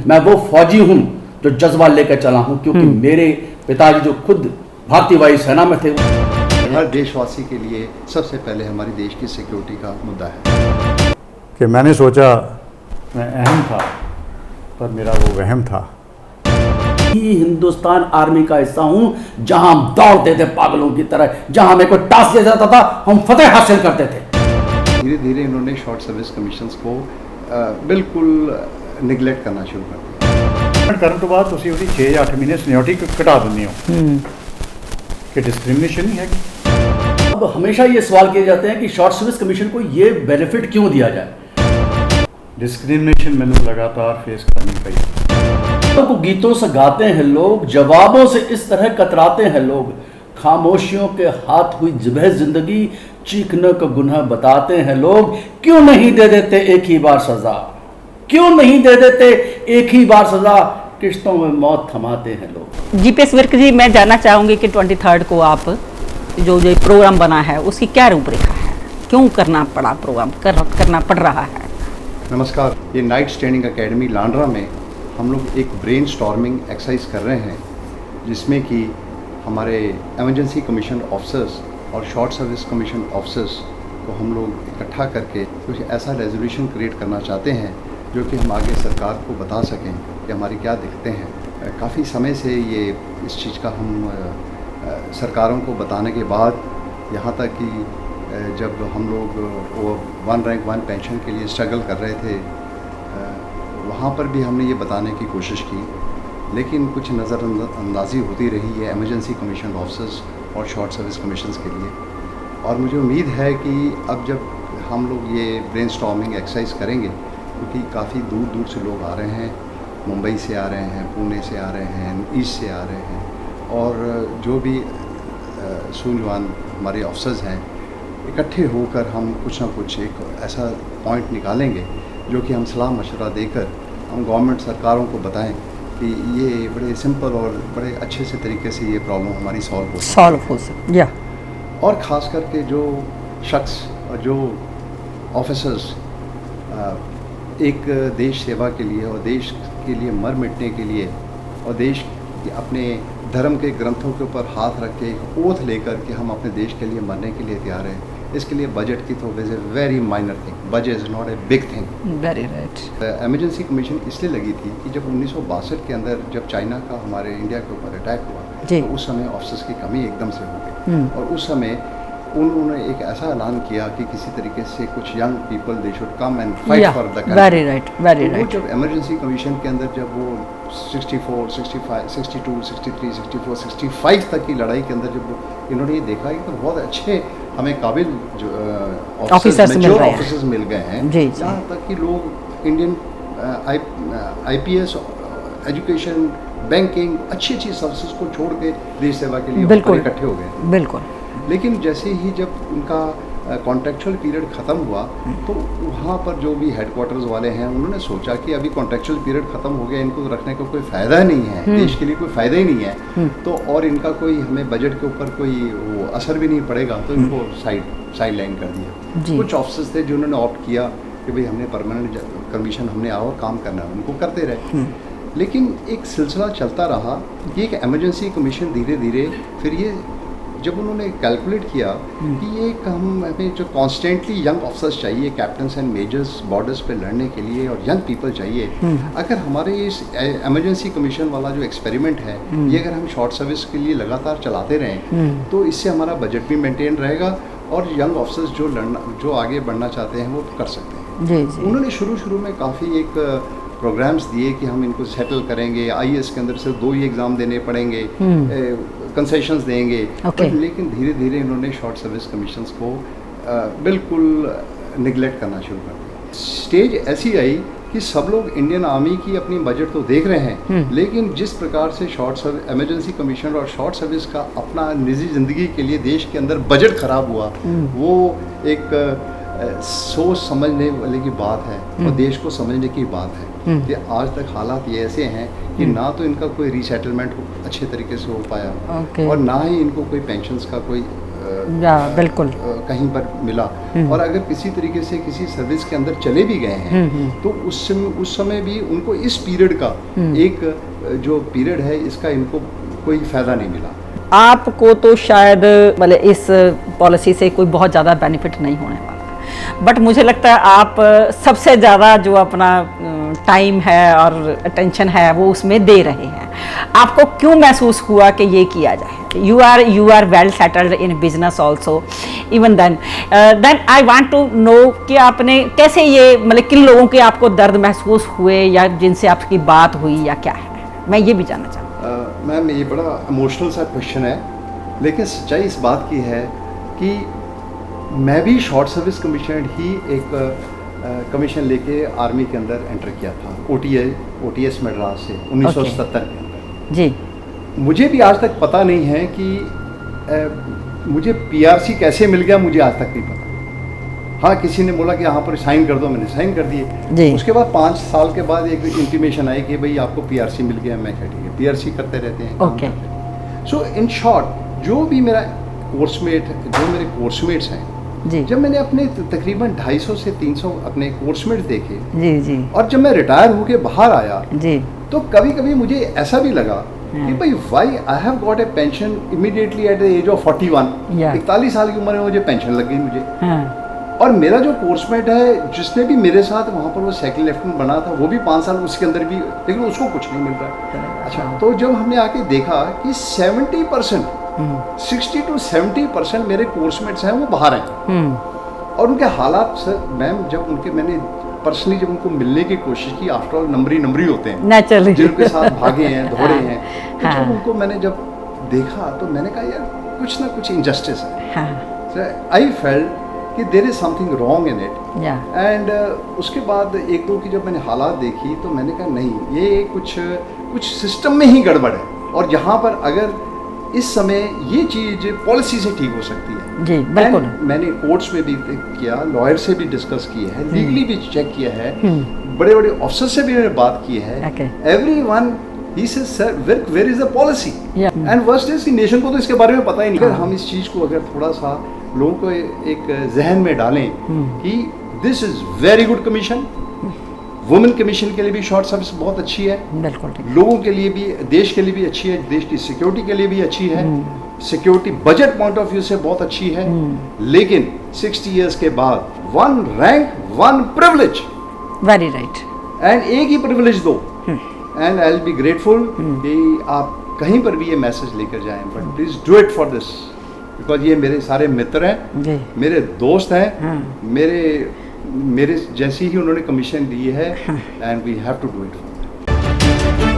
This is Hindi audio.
मैं वो फौजी हूँ जो जज्बा लेकर चला हूँ, क्योंकि मेरे पिताजी जो खुद भारतीय वायुसेना में थे। हर देशवासी के लिए सबसे पहले हमारे देश की सिक्योरिटी का मुद्दा है कि मैंने सोचा मैं अहम था, पर मेरा वो वहम था। ही हिंदुस्तान आर्मी का हिस्सा हूं, जहां हम दौड़ते थे पागलों की तरह, जहां हमें कोई टास्क दिया जाता था हम फतेह हासिल करते थे। धीरे धीरे इन्होंने शॉर्ट सर्विस कमीशंस को बिल्कुल निगलेक्ट करना शुरू कर दिया। करने तो बाद ਤੁਸੀਂ ਉਹਦੀ 6 ਜਾਂ 8 ਮਹੀਨੇ ਸੀਨੀਅਰਟੀ ਘਟਾ ਦਿੰਦੇ ਹੋ कि डिस्क्रिमिनेशन ही है। अब हमेशा ये सवाल किए जाते हैं कि शॉर्ट सर्विस कमीशन को ये बेनिफिट क्यों दिया जाए। डिस्क्रिमिनेशन मैंने लगातार फेस करनी पड़ी। को गीतों से गाते हैं लोग, जवाबों से इस तरह कतराते हैं लोग, खामोशियों के हाथ हुई जिबह जिंदगी, चीखने का गुनाह बताते हैं लोग। क्यों नहीं दे देते एक ही बार सजा, क्यों नहीं दे देते एक ही बार सजा, किश्तों में मौत थमाते हैं लोग। जीपीएस विर्क जी, मैं जानना चाहूँगी कि 23 को आप जो प्रोग्राम बना है उसकी क्या रूपरेखा है, क्यों करना पड़ा प्रोग्राम, करना पड़ रहा है। नमस्कार, ये नाइट्स ट्रेनिंग एकेडमी लांड्रा में हम लोग एक ब्रेन स्टॉर्मिंग एक्सरसाइज कर रहे हैं, जिसमें कि हमारे एमरजेंसी कमीशन ऑफिसर्स और शॉर्ट सर्विस कमीशन ऑफिसर्स को हम लोग इकट्ठा करके कुछ ऐसा रेजोल्यूशन क्रिएट करना चाहते हैं जो कि हम आगे सरकार को बता सकें कि हमारी क्या दिक्कतें हैं। काफ़ी समय से ये इस चीज़ का हम सरकारों को बताने के बाद, यहाँ तक कि जब हम लोग वो 1 रैंक 1 पेंशन के लिए स्ट्रगल कर रहे थे, वहाँ पर भी हमने ये बताने की कोशिश की, लेकिन कुछ नज़रअंदाजी होती रही है एमरजेंसी कमीशन ऑफिसर्स और शॉर्ट सर्विस कमीशंस के लिए। और मुझे उम्मीद है कि अब जब हम लोग ये ब्रेन स्टॉर्मिंग एक्सरसाइज करेंगे, क्योंकि काफ़ी दूर दूर से लोग आ रहे हैं, मुंबई से आ रहे हैं, पुणे से आ रहे हैं, ईस्ट से आ रहे हैं, और जो भी सूझवान हमारे ऑफिसर्स हैं, इकट्ठे होकर हम कुछ ना कुछ एक ऐसा पॉइंट निकालेंगे जो कि हम सलाह मशवरा देकर हम गवर्नमेंट सरकारों को बताएं कि ये बड़े सिंपल और बड़े अच्छे से तरीके से ये प्रॉब्लम हमारी सॉल्व हो सके। या और ख़ास करके जो शख्स और जो ऑफिसर्स एक देश सेवा के लिए और देश के लिए मर मिटने के लिए और देश के अपने धर्म के ग्रंथों के ऊपर हाथ रख के एक ओथ लेकर कि हम अपने देश के लिए मरने के लिए तैयार हैं, इसके लिए बजट की तो is a very minor thing, budget is not a big thing. Very right. Emergency commission इसलिए लगी थी कि जब 1962 के अंदर जब चाइना का हमारे इंडिया के ऊपर अटैक हुआ, तो उस समय ऑफिसर्स की कमी एकदम से हो गई, और उस समय उन्होंने एक ऐसा ऐलान किया कि किसी तरीके से कुछ young people they should come and fight for the country. Very right, very right. जब एमरजेंसी कमीशन के अंदर जब वो 64, 65, 62, 63, 64, 65 तक की लड़ाई के अंदर जब इन्होंने ये देखा कि तो बहुत अच्छे हमें काबिल जो ऑफिसर्स मिल गए हैं, जहाँ तक कि लोग इंडियन IPS एजुकेशन, बैंकिंग, अच्छी सर्विसेज को छोड़ के देश सेवा के लिए इकट्ठे हो गए। बिल्कुल। लेकिन जैसे ही जब उनका कॉन्ट्रेक्चुअल पीरियड ख़त्म हुआ, तो वहाँ पर जो भी हेडक्वार्टर्स वाले हैं उन्होंने सोचा कि अभी कॉन्ट्रेक्चुअल पीरियड ख़त्म हो गया, इनको रखने का कोई फ़ायदा नहीं है, देश के लिए कोई फ़ायदा ही नहीं है, तो और इनका कोई हमें बजट के ऊपर कोई वो असर भी नहीं पड़ेगा, तो इनको साइड लाइन कर दिया। कुछ ऑफिसर्स थे जिन्होंने ऑप्ट किया कि भाई हमने परमानेंट कमीशन हमने और काम करना है, उनको करते रहे। लेकिन एक सिलसिला चलता रहा कि एक एमरजेंसी कमीशन धीरे धीरे फिर ये जब उन्होंने कैलकुलेट किया कि ये हमें जो कॉन्स्टेंटली यंग ऑफिसर्स चाहिए, कैप्टन्स एंड मेजर्स बॉर्डर्स पे लड़ने के लिए, और यंग पीपल चाहिए, अगर हमारे इस एमरजेंसी कमीशन वाला जो एक्सपेरिमेंट है ये अगर हम शॉर्ट सर्विस के लिए लगातार चलाते रहें, तो इससे हमारा बजट भी मेंटेन रहेगा और यंग ऑफिसर्स जो आगे बढ़ना चाहते हैं वो कर सकते हैं। जी। उन्होंने शुरू में काफ़ी एक प्रोग्राम्स दिए कि हम इनको सेटल करेंगे, IAS के अंदर सिर्फ 2 ही एग्ज़ाम देने पड़ेंगे, कंसेशंस देंगे, लेकिन धीरे धीरे इन्होंने शॉर्ट सर्विस कमीशंस को बिल्कुल निगलेक्ट करना शुरू कर दिया। स्टेज ऐसी आई कि सब लोग इंडियन आर्मी की अपनी बजट तो देख रहे हैं, लेकिन जिस प्रकार से एमरजेंसी कमीशन और शॉर्ट सर्विस का अपना निजी ज़िंदगी के लिए देश के अंदर बजट ख़राब हुआ, वो एक सोच समझने वाले की बात है और देश को समझने की बात है कि आज तक हालात ये ऐसे हैं कि ना तो इनका कोई रीसेटलमेंट अच्छे तरीके से हो पाया, और ना ही इनको कोई पेंशन्स का कोई बिल्कुल। कहीं पर मिला, और अगर किसी तरीके से किसी सर्विस के अंदर चले भी गए हैं तो उस समय भी उनको इस पीरियड का एक जो पीरियड है इसका इनको कोई फ़ायदा नहीं मिला। आपको तो शायद मतलब इस पॉलिसी से कोई बहुत ज़्यादा बेनिफिट नहीं होने वाला, बट मुझे लगता है आप सबसे ज़्यादा जो अपना टाइम है और अटेंशन है वो उसमें दे रहे हैं। आपको क्यों महसूस हुआ कि ये किया जाए? You are well settled in business also, even then I want to know कि आपने कैसे ये मतलब किन लोगों के आपको दर्द महसूस हुए या जिनसे आपकी बात हुई या क्या है, मैं ये भी जानना चाहूँ। मैम ये बड़ा इमोशनल सा क्वेश्चन है, लेकिन सच्चाई इस बात की है कि मैं भी शॉर्ट सर्विस कमीशन ही एक कमीशन लेके आर्मी के अंदर एंटर किया था, OTS मद्रास से 1970 के अंदर जी। मुझे भी आज तक पता नहीं है कि मुझे PRC कैसे मिल गया, मुझे आज तक नहीं पता। हाँ, किसी ने बोला कि यहाँ पर साइन कर दो, मैंने साइन कर दिए। उसके बाद 5 साल के बाद एक इंटीमेशन आई कि भाई आपको PRC मिल गया। मैं कहा ठीक है, PRC करते रहते हैं। ओके। सो इन शॉर्ट जो भी मेरा मेरे कोर्समेट्स हैं जी, जब मैंने अपने तकरीबन 250 से 300 अपने कोर्समेट्स देखे जी जी, और जब मैं रिटायर होके बाहर आया जी, तो कभी कभी मुझे ऐसा भी लगा कि भाई why I have got a pension immediately at the age of 41। 41 साल की उम्र में मुझे पेंशन लग गई मुझे। और मेरा जो कोर्समेट है जिसने भी मेरे साथ वहाँ पर वो सेकंड लेफ्टिनेंट बना था, वो भी 5 साल उसके अंदर भी, लेकिन उसको कुछ नहीं मिल रहा। अच्छा, तो जब हमने आके देखा कि 70% 60 to 70% मेरे कोर्समेट्स हैं वो बाहर हैं, और उनके हालात सर मैम जब मैंने पर्सनली जब उनको मिलने की कोशिश की, आफ्टर ऑल नंबरी होते हैं नेचुरली, जिनके साथ भागे हैं दौड़े हैं, तो जब उनको मैंने जब देखा तो मैंने कहा यार कुछ ना कुछ इनजस्टिस है। आई फेल्ट कि there is something wrong in it, and उसके बाद एक दो की जब मैंने हालात देखी तो मैंने कहा नहीं, ये कुछ सिस्टम में ही गड़बड़ है, और यहाँ पर अगर इस समय ये चीज पॉलिसी से ठीक हो सकती है। जी बिल्कुल। मैंने कोर्ट्स में भी किया, लॉयर से भी डिस्कस किया है, लीगली भी चेक किया है, बड़े बड़े ऑफिसर से भी मैंने बात की है। एवरीवन ही says sir where is the policy, and worst is कि नेशन को तो इसके बारे में पता ही नहीं। अगर हम इस चीज को अगर थोड़ा सा लोगों को एक जहन में डालें कि this is very good commission, women commission के लिए भी शॉर्ट सर्विस बहुत अच्छी है, बिल्कुल, लोगों के लिए भी, देश के लिए भी अच्छी है, देश की सिक्योरिटी के लिए भी अच्छी है, security budget point of view से बहुत अच्छी है, लेकिन 60 इयर्स के बाद 1 rank 1 privilege, very right, and एक ही प्रिविलेज दो, and I will be grateful कि आप कहीं पर भी ये मैसेज लेकर जाएं, but please do it for this, because ये मेरे सारे मित्र हैं, मेरे दोस्त हैं, मेरे जैसी ही उन्होंने कमीशन दी है, and we have to do it for